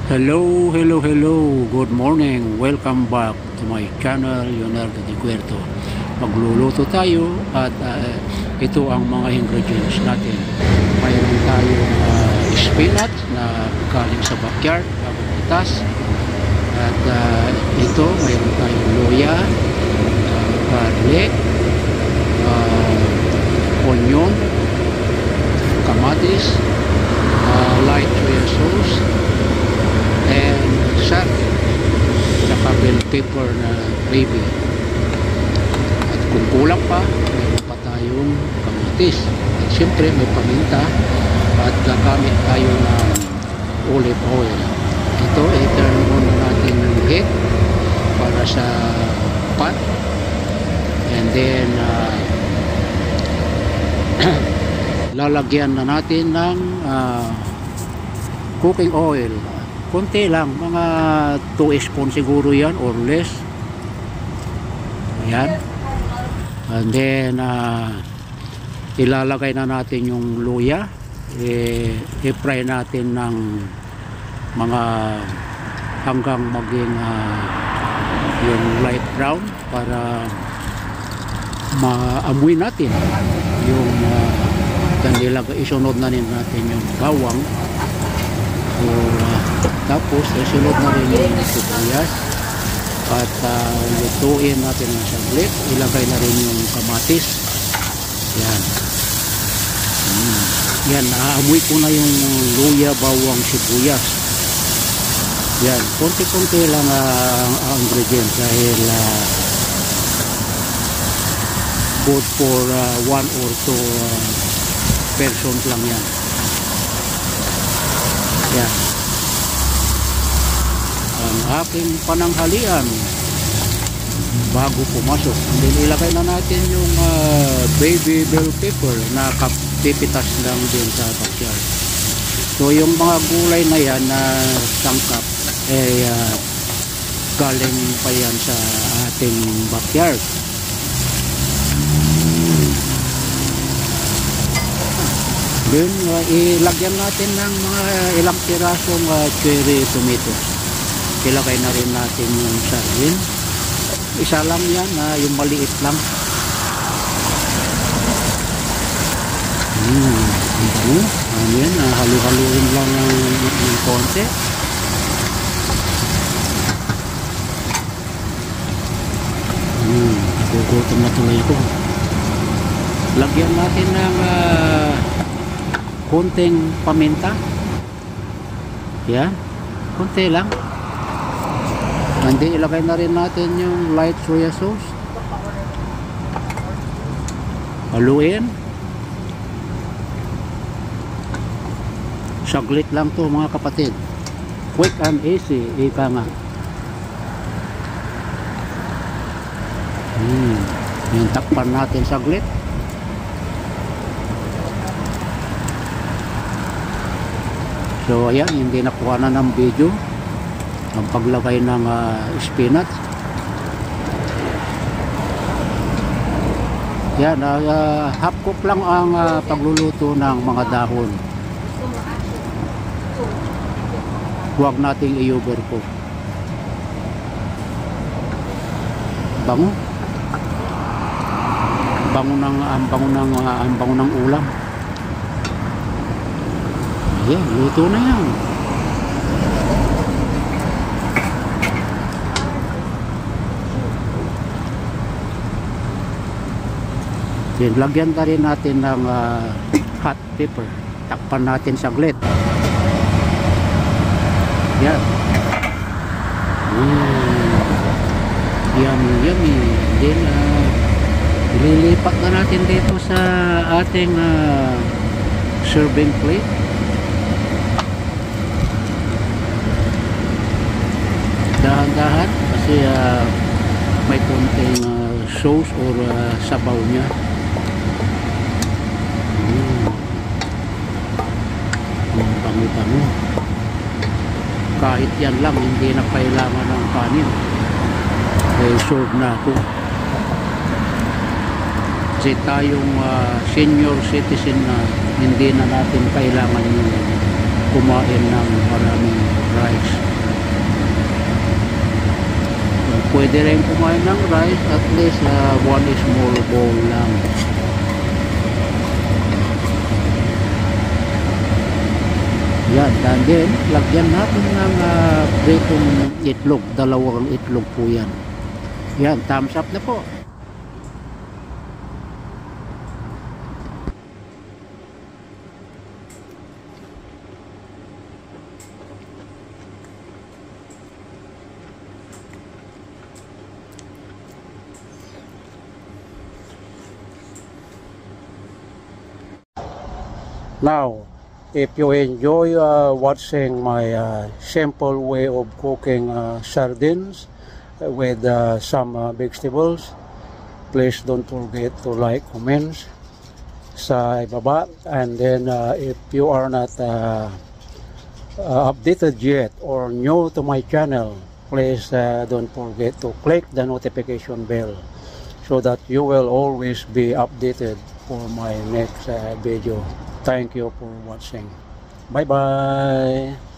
Hello, hello, hello. Good morning. Welcome back to my channel, Leonardo de Cuerto. Magluluto tayo at ito ang mga ingredients natin. Mayroon tayong spinach na galing sa backyard, bagong itas. At ito, mayroon tayong luya, garlic, onion, kamatis, light soya sauce, and sardine, saka bell pepper na gravy. At kung kulang pa, meron pa tayong kamatis. At siyempre may paminta at gagamit tayo ng olive oil. Ito, i-turn on na natin yung heat para sa pot. And then lalagyan na natin ng cooking oil. Konti lang, mga 2 spoon siguro yan or less. Ayan. And then ilalagay na natin yung luya. I-fry natin ng mga hanggang maging yung light brown para maamoy natin yung isunod na rin natin yung bawang. So, tapos isunod na rin yung sibuyas at lutuin natin ng saglit. Ilagay na rin yung kamatis. Yan. Yan, naaamoy ko na yung luya, bawang, sibuyas. Yan, konti-konti lang ang ingredients dahil good for 1 or 2 persons lang yan. Yan ang aking pananghalian bago pumasok. And then ilagay na natin yung baby bell pepper na pipitas lang din sa backyard. So yung mga gulay na yan na tangkap galing pa yan sa ating backyard. Then ilagyan natin ng mga ilang pirasong cherry tomatoes. Ilagay na rin natin yung sardine. Isa lang yan, yung maliit lang. Ayan, halu-haluin lang ng konti. Gugutom na tuloy ko. Lagyan natin ng konting paminta. Yan, konti lang. Hindi, ilagay na rin natin yung light soya sauce. Haluin. Saglit lang to mga kapatid. Quick and easy, ika nga. Yung takpan natin saglit. So ayan, hindi nakuha na ng video ang paglagay ng spinach. Yan, half cook lang ang pagluluto ng mga dahon. Huwag nating i-overcook. Bango. Bango ng ulam. Ayan, luto na yan. Then, lagyan na rin natin ng hot pepper. Takpan natin saglit. Yan. Yummy, yummy. Then, ililipat na natin dito sa ating serving plate. Dahan-dahan kasi may konting sauce or sabaw niya. Bango-bango. Kahit yan lang, hindi na kailangan ng kanin. Serve na ako. Kasi tayong senior citizen na hindi na natin kailangan yung kumain ng maraming rice. pwede rin kumain ng rice, at least one small bowl lang. Yan, and then lagyan natin ng pritong itlog, dalawang itlog po yan. Yan, thumbs up na po. Now, if you enjoy watching my simple way of cooking sardines with some vegetables, please don't forget to like, comments sa ibaba. And then if you are not updated yet or new to my channel, please don't forget to click the notification bell so that you will always be updated for my next video. Thank you for watching. Bye bye.